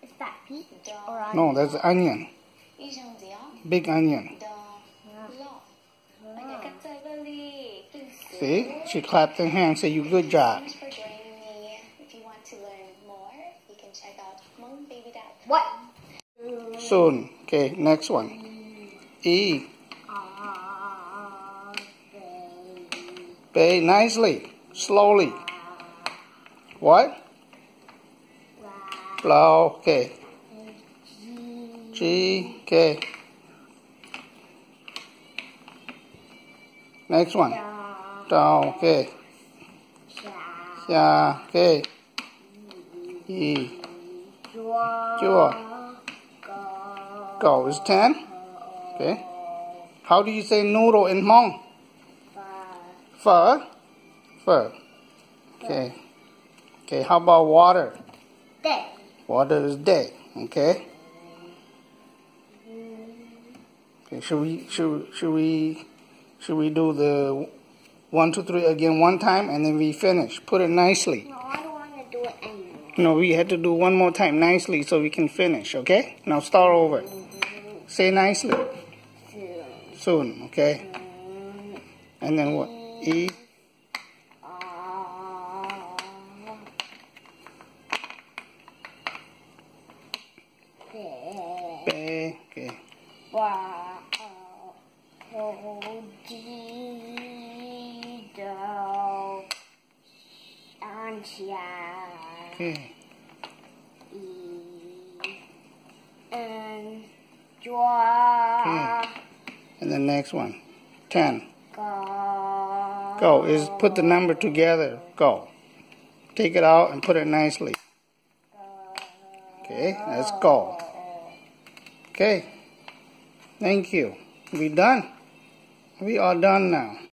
Is that pea or onion? No, that's onion. Big onion. See? She clapped her hands, say you good job. Thanks for joining me. If you want to learn more, you can check out Hmoob Baby Dad. What? Soon. Okay, next one. E. Bay nicely. Slowly. What? Blow. Okay. G. Okay. Next one. Down. Okay. Yeah. Okay. E. Jaw. Go is 10. Okay. How do you say noodle in Hmong? Phở. Phở. Okay. Okay. How about water? Day. Water is day. Okay. Okay. Should we do the 1, 2, 3 again one time and then we finish? Put it nicely. No, I don't want to do it anymore. No, we had to do one more time nicely so we can finish. Okay. Now start over. Say nicely. Soon. Okay. And then what? E. Bay. Okay. Okay. Okay. And the next one. 10. Go is put the number together. Go. Take it out and put it nicely. Okay, let's go. Okay. Thank you. We done? We are done now.